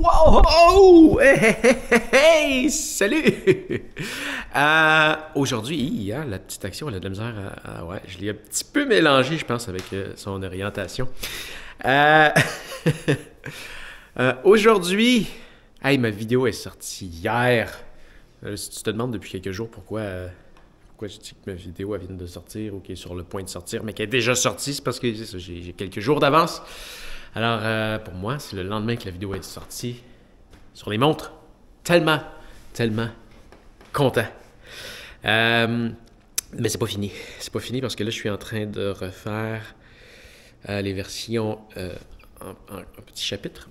Wow! Oh! Hey, hey, hey, hey, salut! Aujourd'hui, hein, la petite action, elle a de la misère ouais, je l'ai un petit peu mélangé, je pense, avec son orientation. Euh, Aujourd'hui, hey, ma vidéo est sortie hier. Si tu te demandes depuis quelques jours pourquoi je dis que ma vidéo elle vient de sortir ou qu'elle est sur le point de sortir, mais qu'elle est déjà sortie, c'est parce que j'ai quelques jours d'avance. Alors, pour moi, c'est le lendemain que la vidéo est sortie sur les montres. Tellement, tellement content. Mais c'est pas fini. C'est pas fini parce que là, je suis en train de refaire les versions en petits chapitres.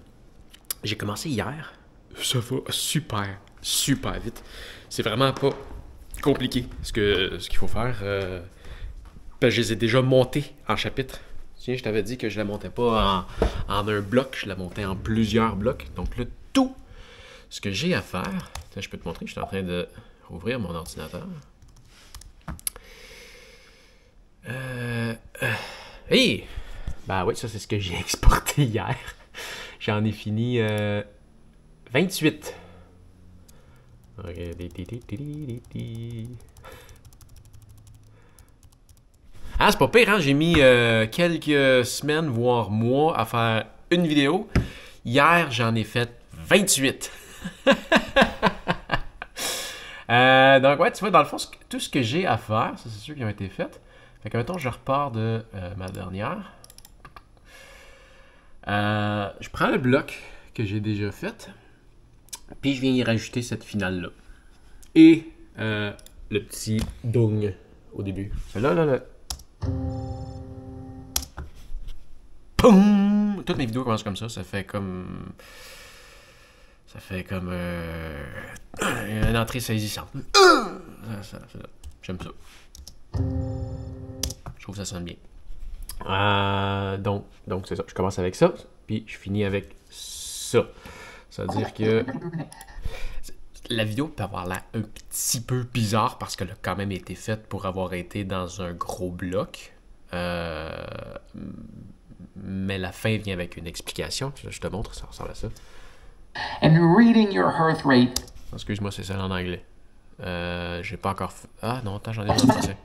J'ai commencé hier. Ça va super, super vite. C'est vraiment pas compliqué ce qu'il faut faire. Ben, je les ai déjà montés en chapitres. Tiens, je t'avais dit que je la montais pas en un bloc, je la montais en plusieurs blocs. Donc là, tout ce que j'ai à faire, je peux te montrer, je suis en train de rouvrir mon ordinateur. Hey! Ben oui, ça c'est ce que j'ai exporté hier. J'en ai fini 28. Ah, c'est pas pire, hein? J'ai mis quelques semaines, voire mois à faire une vidéo. Hier, j'en ai fait 28. Donc, ouais, tu vois, dans le fond, tout ce que j'ai à faire, ça, c'est sûr qui ont été fait. Fait que, mettons, je repars de ma dernière. Je prends le bloc que j'ai déjà fait, puis je viens y rajouter cette finale-là. Et le petit dong au début. Là. Poum! Toutes mes vidéos commencent comme ça. Ça fait comme une entrée saisissante. J'aime ça. Je trouve que ça sonne bien. Donc c'est ça. Je commence avec ça, puis je finis avec ça. Ça veut dire que la vidéo peut avoir l'air un petit peu bizarre parce qu'elle a quand même été faite pour avoir été dans un gros bloc. Mais la fin vient avec une explication. Je te montre, ça ressemble à ça. And reading your heart rate. Excuse-moi, c'est ça en anglais. J'ai pas encore fait... Ah non, attends, j'en ai un en français.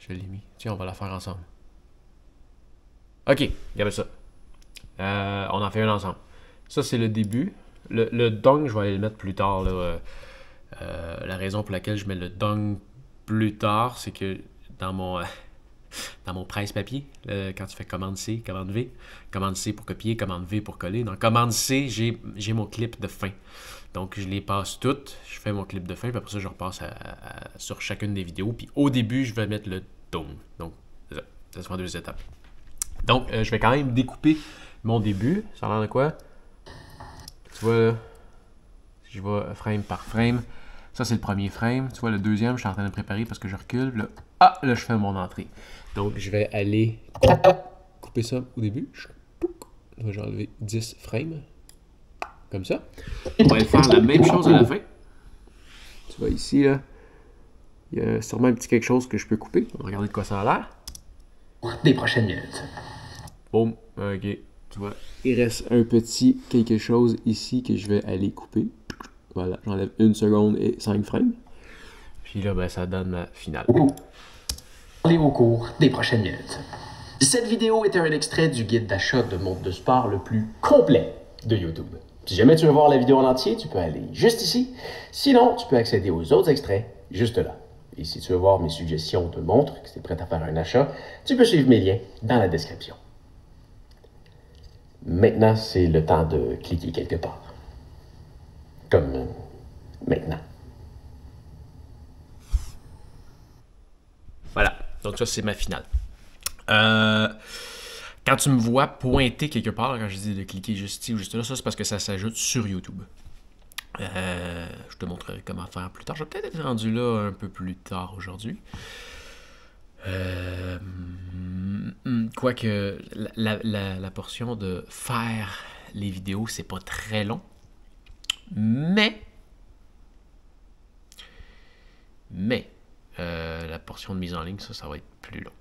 Je l'ai mis. Tiens, on va la faire ensemble. Ok, regarde ça. On en fait un ensemble. Ça, c'est le début. Le dong, je vais aller le mettre plus tard. Là. La raison pour laquelle je mets le dong plus tard, c'est que dans mon presse-papier, quand tu fais commande C, commande V, commande C pour copier, commande V pour coller. Dans commande C, j'ai mon clip de fin. Donc, je les passe toutes. Je fais mon clip de fin, puis après ça, je repasse sur chacune des vidéos. Puis au début, je vais mettre le dong. Donc, ça se fait en 2 étapes. Donc, je vais quand même découper mon début. Ça a l'air de quoi? Tu vois, là, si je vais frame par frame, ça c'est le premier frame. Tu vois, le deuxième, je suis en train de préparer parce que je recule. Là, je fais mon entrée. Donc, je vais aller couper ça au début. Je vais enlever 10 frames. Comme ça. On va faire la même chose à la fin. Tu vois ici, là, il y a sûrement un petit quelque chose que je peux couper. On va regarder de quoi ça a l'air. Des prochaines minutes. Boum, ok. Tu vois, il reste un petit quelque chose ici que je vais aller couper. Voilà, j'enlève 1 seconde et 5 frames. Puis là, ben, ça donne ma finale. Allez au cours des prochaines minutes. Cette vidéo était un extrait du guide d'achat de montres de sport le plus complet de YouTube. Si jamais tu veux voir la vidéo en entier, tu peux aller juste ici. Sinon, tu peux accéder aux autres extraits juste là. Et si tu veux voir mes suggestions de montres, que tu es prêt à faire un achat, tu peux suivre mes liens dans la description. Maintenant, c'est le temps de cliquer quelque part. Comme maintenant. Voilà, donc ça c'est ma finale. Quand tu me vois pointer quelque part, quand je dis de cliquer juste ici ou juste là, ça c'est parce que ça s'ajoute sur YouTube. Je te montrerai comment faire plus tard. Je vais peut-être être rendu là un peu plus tard aujourd'hui. Quoique la portion de faire les vidéos, c'est pas très long. Mais la portion de mise en ligne, ça va être plus long.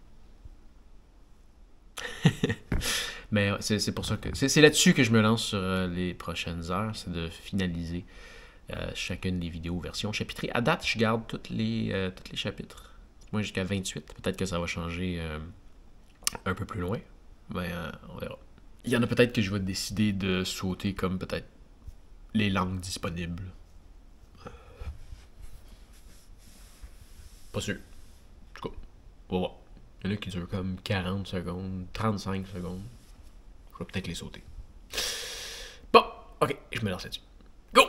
Mais c'est pour ça que... C'est là-dessus que je me lance sur les prochaines heures, c'est de finaliser chacune des vidéos version chapitrée. À date, je garde tous les chapitres. Moi, jusqu'à 28. Peut-être que ça va changer un peu plus loin. Mais on verra. Il y en a peut-être que je vais décider de sauter comme peut-être les langues disponibles. Pas sûr. En tout cas, on va voir. Il y en a qui durent comme 40 secondes, 35 secondes. Je vais peut-être les sauter. Bon, ok, je me lance là-dessus. Go!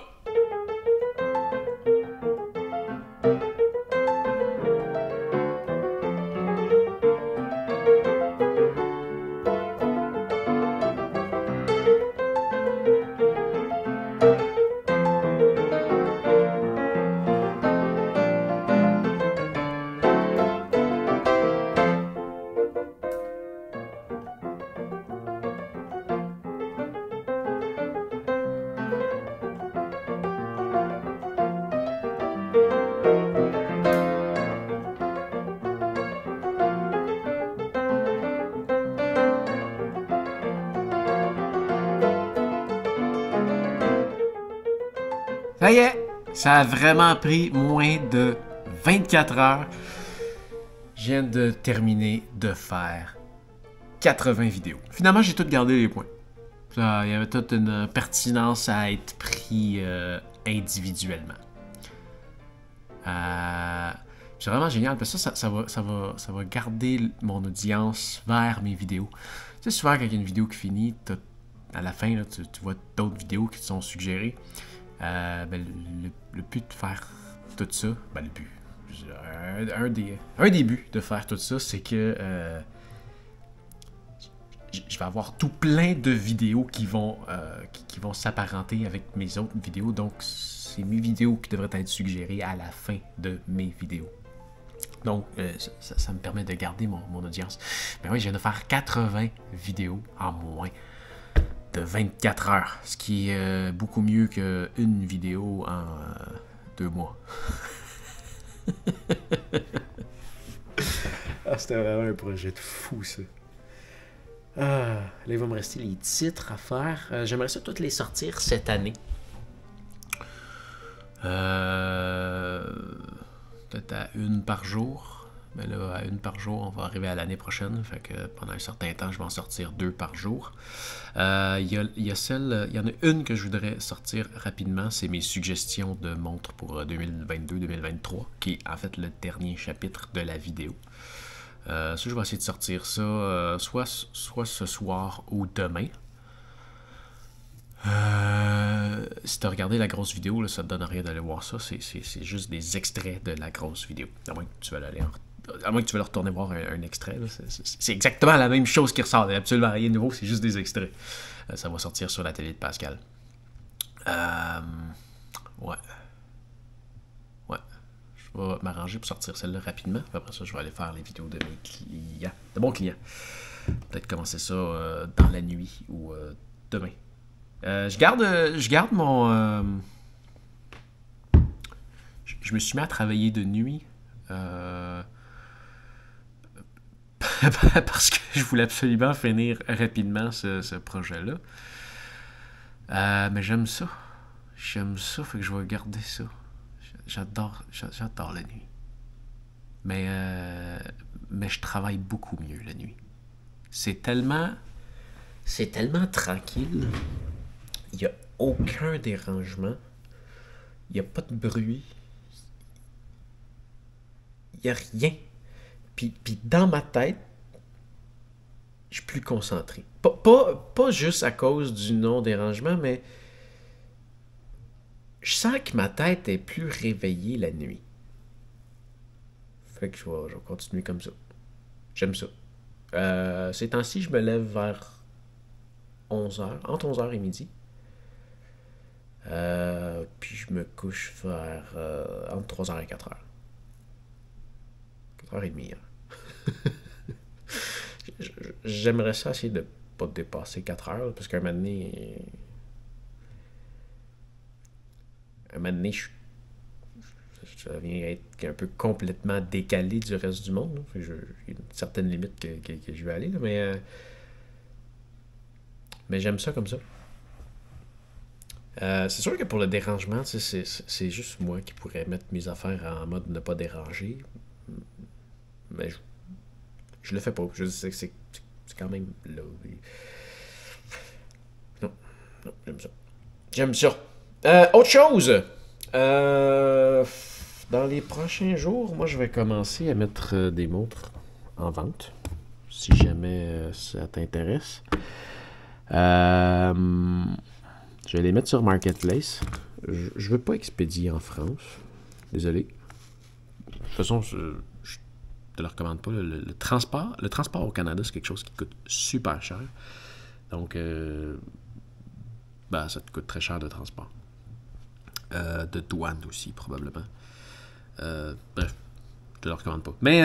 Ça y est, ça a vraiment pris moins de 24 heures. Je viens de terminer de faire 80 vidéos. Finalement, j'ai tout gardé les points. Il y avait toute une pertinence à être pris individuellement. C'est vraiment génial parce que ça va garder mon audience vers mes vidéos. Tu sais, souvent, quand il y a une vidéo qui finit, à la fin, là, tu vois d'autres vidéos qui te sont suggérées. Le but de faire tout ça, le but, un des buts de faire tout ça, c'est que je vais avoir tout plein de vidéos qui vont s'apparenter avec mes autres vidéos. Donc, c'est mes vidéos qui devraient être suggérées à la fin de mes vidéos. Donc, ça me permet de garder mon audience. Mais oui, je viens de faire 80 vidéos en moins de 24 heures, ce qui est beaucoup mieux qu'une vidéo en 2 mois. C'était vraiment un projet de fou, ça. Là, il va me rester les titres à faire. J'aimerais ça toutes les sortir cette année. Peut-être à une par jour. Mais là, à une par jour, on va arriver à l'année prochaine. Fait que pendant un certain temps, je vais en sortir 2 par jour. Il y en a une que je voudrais sortir rapidement. C'est mes suggestions de montres pour 2022-2023, qui est en fait le dernier chapitre de la vidéo. Ça, je vais essayer de sortir ça soit ce soir ou demain. Si tu as regardé la grosse vidéo, là, ça ne te donne rien d'aller voir ça. C'est juste des extraits de la grosse vidéo. À moins que tu veuilles retourner voir un extrait. C'est exactement la même chose qui ressort. Il n'y a absolument rien de nouveau, c'est juste des extraits. Ça va sortir sur la télé de Pascal. Ouais. Je vais m'arranger pour sortir celle-là rapidement. Après ça, je vais aller faire les vidéos de mes clients. De mon client. Peut-être commencer ça dans la nuit ou demain. Je garde mon... Je me suis mis à travailler de nuit parce que je voulais absolument finir rapidement ce projet-là. Mais j'aime ça. Fait que je vais garder ça. J'adore la nuit. Mais je travaille beaucoup mieux la nuit. C'est tellement tranquille. Il n'y a aucun dérangement. Il n'y a pas de bruit. Il n'y a rien. Puis dans ma tête, je suis plus concentré. Pas juste à cause du non-dérangement, mais je sens que ma tête est plus réveillée la nuit. Fait que je vais continuer comme ça. J'aime ça. Ces temps-ci, je me lève vers 11h, entre 11h et midi. Puis je me couche vers entre 3h et 4h. 4h30. J'aimerais ça essayer de ne pas dépasser 4 heures, parce qu'à un moment donné, ça vient être un peu complètement décalé du reste du monde. Il y a une certaine limite que je vais aller, là, mais j'aime ça comme ça. C'est sûr que pour le dérangement, c'est juste moi qui pourrais mettre mes affaires en mode ne pas déranger. Mais je le fais pas. C'est quand même là. Non, non, j'aime ça. J'aime ça. Autre chose. Dans les prochains jours, moi je vais commencer à mettre des montres en vente. Si jamais ça t'intéresse. Je vais les mettre sur Marketplace. Je veux pas expédier en France. Désolé. De toute façon, je te le recommande pas. Le transport au Canada, c'est quelque chose qui coûte super cher. Donc, ça te coûte très cher de transport. De douane aussi, probablement. Bref, je te le recommande pas. Mais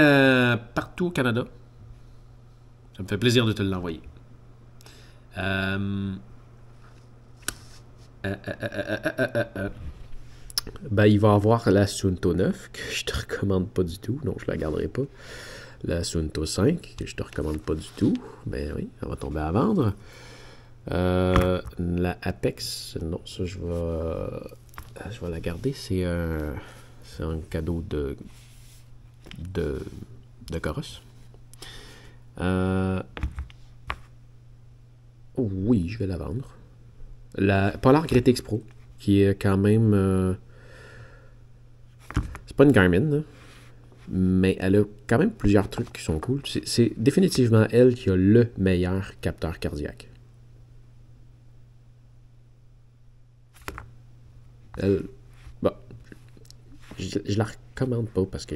partout au Canada, ça me fait plaisir de te l'envoyer. Il va y avoir la Suunto 9 que je te recommande pas du tout. Non, je la garderai pas. La Suunto 5 que je te recommande pas du tout. Mais oui, elle va tomber à vendre. La Apex, non, ça je vais la garder. C'est un cadeau de Coros. Oui, je vais la vendre. La Polar Great Pro, qui est quand même... c'est pas une Garmin, là, mais elle a quand même plusieurs trucs qui sont cool. C'est définitivement elle qui a le meilleur capteur cardiaque. Elle... Bon, je la recommande pas parce que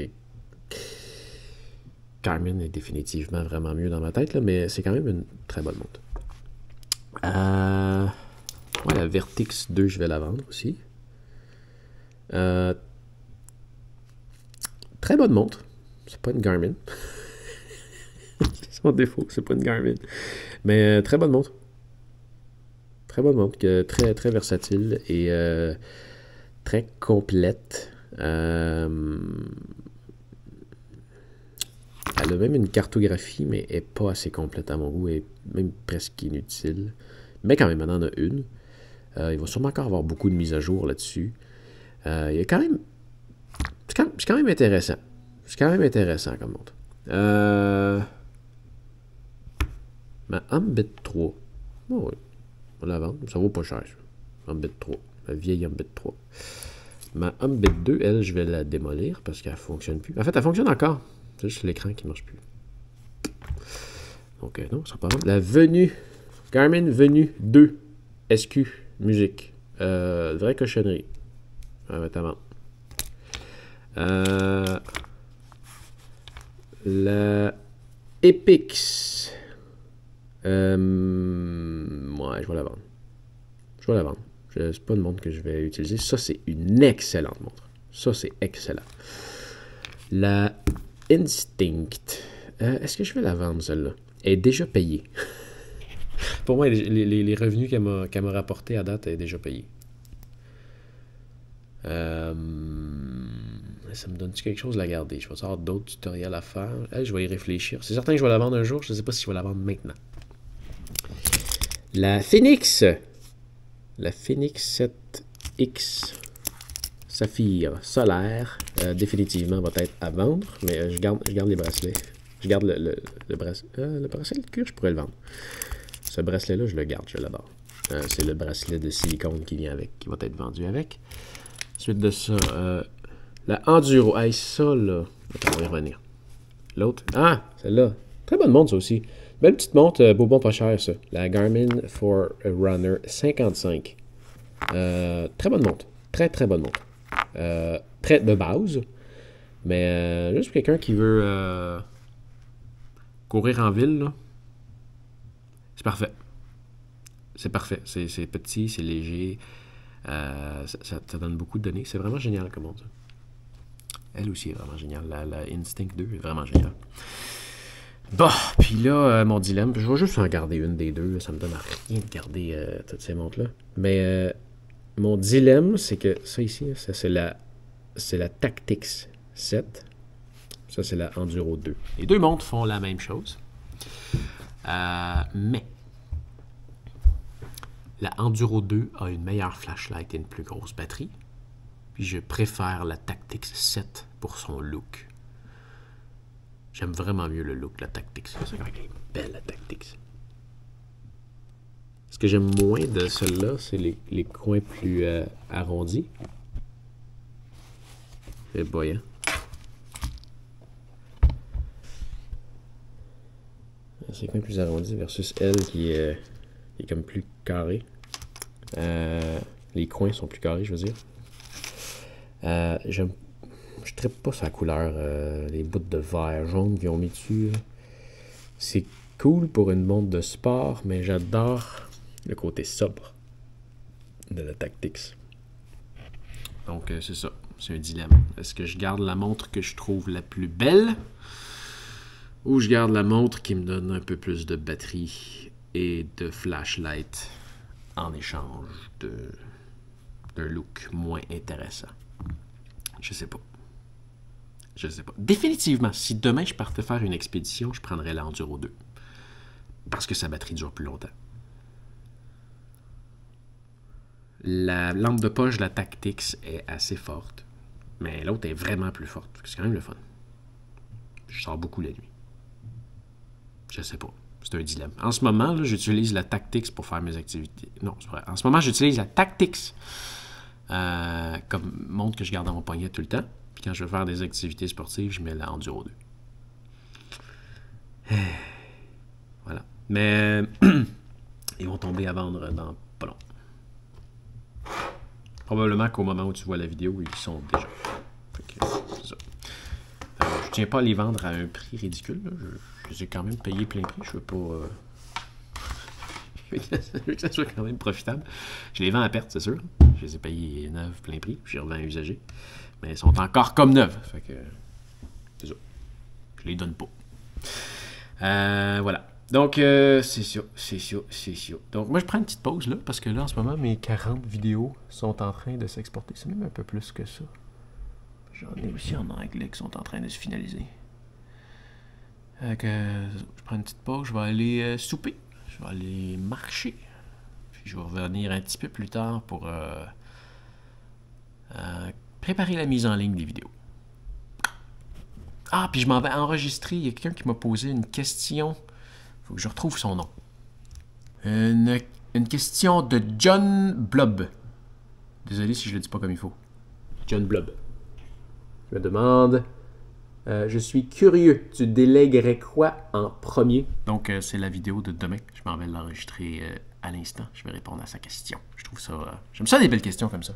Garmin est définitivement vraiment mieux dans ma tête, là, mais c'est quand même une très bonne montre. Ouais, la Vertix 2, je vais la vendre aussi. Très bonne montre. C'est pas une Garmin. C'est son défaut, c'est pas une Garmin. Mais très bonne montre. Très bonne montre, très, très versatile et très complète. Elle a même une cartographie, mais elle n'est pas assez complète à mon goût. Elle est même presque inutile. Mais quand même, on en a une. Il va sûrement encore avoir beaucoup de mises à jour là-dessus. Il y a quand même... C'est quand même intéressant. C'est quand même intéressant comme montre. Ma Ambit 3. Oh oui. On la vend. Ça vaut pas cher. Ambit 3. La vieille Ambit 3. Ma Ambit 2, elle, je vais la démolir parce qu'elle ne fonctionne plus. En fait, elle fonctionne encore. C'est juste l'écran qui ne marche plus. Donc, non, ça sera pas grave. La Venue. Garmin Venue 2. SQ. Musique. Vraie cochonnerie. Notamment. La Epix. Ouais, je vais la vendre. Je vais la vendre. C'est pas une montre que je vais utiliser. Ça, c'est une excellente montre. Ça, c'est excellent. La Instinct. Est-ce que je vais la vendre, celle-là? Elle est déjà payée. Pour moi, les revenus qu'elle m'a rapportés à date, elle est déjà payée. Ça me donne-tu quelque chose de la garder? Je vais avoir d'autres tutoriels à faire. Je vais y réfléchir. C'est certain que je vais la vendre un jour. Je ne sais pas si je vais la vendre maintenant. La Phoenix. La Phoenix 7X Saphir solaire. Définitivement va être à vendre. Mais je garde les bracelets. Je garde le bracelet. Le bracelet de cuir, je pourrais le vendre. Ce bracelet-là, je le garde. Je l'adore. C'est le bracelet de silicone qui vient avec. Qui va être vendu avec. Ensuite de ça, la Enduro. Hey, ça, là. Attends, on va y revenir. L'autre. Ah, celle-là. Très bonne montre, ça aussi. Belle petite montre, beau bon pas cher, ça. La Garmin Forerunner 55. Très bonne montre. Très, très bonne montre. Très de base. Mais juste pour quelqu'un qui veut courir en ville, là. C'est parfait. C'est parfait. C'est petit, c'est léger. Ça donne beaucoup de données. C'est vraiment génial comme montre. Elle aussi est vraiment géniale. La Instinct 2 est vraiment géniale. Bon, puis là, mon dilemme, je vais juste en garder une des deux. Ça me donne rien de garder toutes ces montres-là. Mais mon dilemme, c'est que ça ici, ça c'est la c'est la Tactix 7. Ça, c'est la Enduro 2. Les deux montres font la même chose. Mais la Enduro 2 a une meilleure flashlight et une plus grosse batterie. Puis je préfère la Tactix 7 pour son look. J'aime vraiment mieux le look de la Tactix. C'est quand même belle, la Tactix. Ce que j'aime moins de celle-là, c'est les coins plus arrondis. C'est boyant. C'est coins plus arrondis versus elle qui est comme plus carré. Les coins sont plus carrés, je veux dire. Je trippe pas sa couleur, les bouts de verre jaune qu'ils ont mis dessus. C'est cool pour une montre de sport, mais j'adore le côté sobre de la Tactix. Donc c'est ça, c'est un dilemme. Est-ce que je garde la montre que je trouve la plus belle ou je garde la montre qui me donne un peu plus de batterie et de flashlight en échange d'un look moins intéressant? Je sais pas. Je sais pas. Définitivement, si demain je partais faire une expédition, je prendrais l'Enduro 2. Parce que sa batterie dure plus longtemps. La lampe de poche de la Tactix est assez forte. Mais l'autre est vraiment plus forte. C'est quand même le fun. Je sors beaucoup la nuit. Je sais pas. C'est un dilemme. En ce moment, j'utilise la Tactix pour faire mes activités. Non, c'est vrai. En ce moment, j'utilise la Tactix comme montre que je garde dans mon poignet tout le temps. Puis quand je veux faire des activités sportives, je mets la Enduro 2. Voilà. Mais ils vont tomber à vendre dans pas long. Probablement qu'au moment où tu vois la vidéo, ils sont déjà. C'est ça. Je tiens pas à les vendre à un prix ridicule. Je les ai quand même payés plein prix. Je veux pas. Je veux que ça soit quand même profitable. Je les vends à perte, c'est sûr. Je les ai payés neufs, plein prix. Puis je les revends usagés. Mais ils sont encore comme neufs. Fait que. C'est ça. Je les donne pas. Voilà. Donc, c'est sûr. Donc, moi, je prends une petite pause là. Parce que là, en ce moment, mes 40 vidéos sont en train de s'exporter. C'est même un peu plus que ça. J'en ai aussi en anglais qui sont en train de se finaliser. Je prends une petite pause. Je vais aller souper. Je vais aller marcher. Puis je vais revenir un petit peu plus tard pour préparer la mise en ligne des vidéos. Ah, puis je m'en vais enregistrer. Il y a quelqu'un qui m'a posé une question. Il faut que je retrouve son nom. Une question de John Blob. Désolé si je le dis pas comme il faut. John Blob. Je me demande... je suis curieux, tu délèguerais quoi en premier? Donc, c'est la vidéo de demain. Je m'en vais l'enregistrer à l'instant. Je vais répondre à sa question. Je trouve ça... j'aime ça, des belles questions comme ça.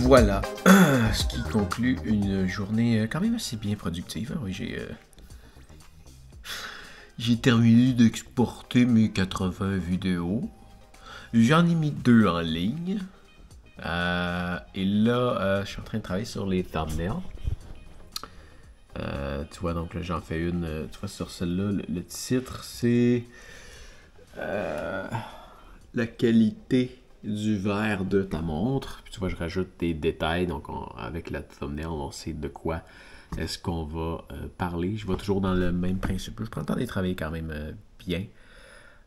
Voilà, ce qui conclut une journée quand même assez bien productive. Oui, j'ai terminé d'exporter mes 80 vidéos. J'en ai mis 2 en ligne. Et là, je suis en train de travailler sur les thumbnails. Tu vois, donc là, j'en fais une. Tu vois, sur celle-là, le titre, c'est la qualité du verre de ta montre. Puis tu vois, je rajoute des détails. Donc, avec la thumbnail, on sait de quoi est-ce qu'on va parler. Je vais toujours dans le même principe. Je prends le temps de travailler quand même bien.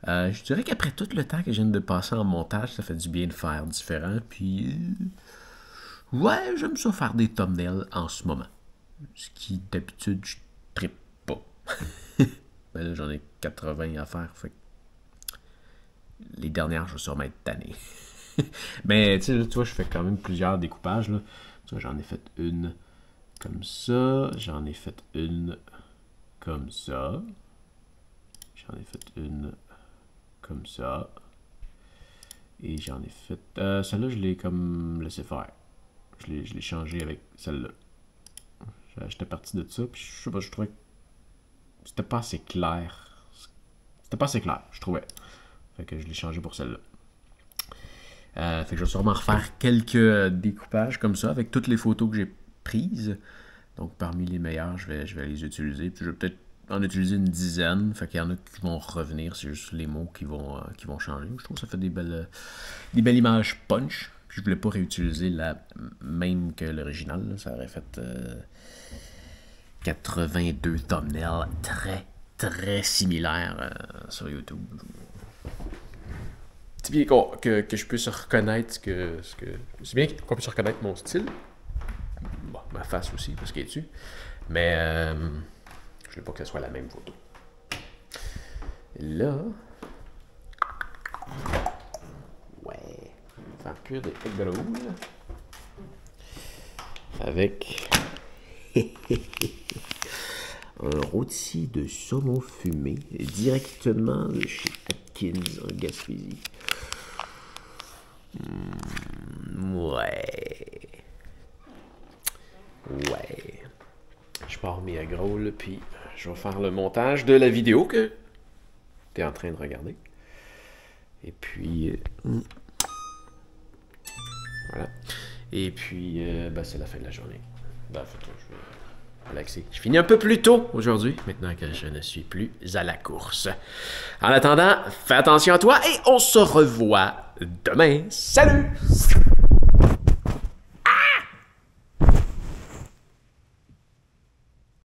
Je dirais qu'après tout le temps que je viens de passer en montage, ça fait du bien de faire différent. Puis, ouais, j'aime ça faire des thumbnails en ce moment. Ce qui, d'habitude, je trippe pas. Mais là, j'en ai 80 à faire. Fait que les dernières, je vais sûrement être tanné. Mais tu sais, là, tu vois, je fais quand même plusieurs découpages. Là. Tu vois, j'en ai fait une comme ça. J'en ai fait une comme ça. J'en ai fait une comme ça. Et j'en ai fait... celle-là, je l'ai comme laissé faire. Je l'ai changé avec celle-là. J'étais parti de ça, puis je sais pas, je trouvais que c'était pas assez clair. C'était pas assez clair, je trouvais. Fait que je l'ai changé pour celle-là. Fait que je vais sûrement refaire quelques découpages comme ça, avec toutes les photos que j'ai prises. Donc parmi les meilleures, je vais les utiliser. Puis je vais peut-être en utiliser une dizaine. Fait qu'il y en a qui vont revenir, c'est juste les mots qui vont changer. Je trouve que ça fait des belles images punch. Puis je voulais pas réutiliser la même que l'original. Ça aurait fait 82 thumbnails très similaires sur YouTube. C'est bien que je puisse reconnaître c'est bien qu'on puisse reconnaître mon style. Bon, ma face aussi, parce qu'elle est dessus. Mais je veux pas que ce soit la même photo. Là. Ouais. Faire cuire des egg rolls. Avec un rôti de saumon fumé directement de chez Atkins en Gaspésie. Ouais. Je pars mes egg rolls, puis je vais faire le montage de la vidéo que tu es en train de regarder. Et puis... voilà. Et puis, c'est la fin de la journée. Je vais relaxer. Je finis un peu plus tôt aujourd'hui, maintenant que je ne suis plus à la course. En attendant, fais attention à toi et on se revoit demain. Salut!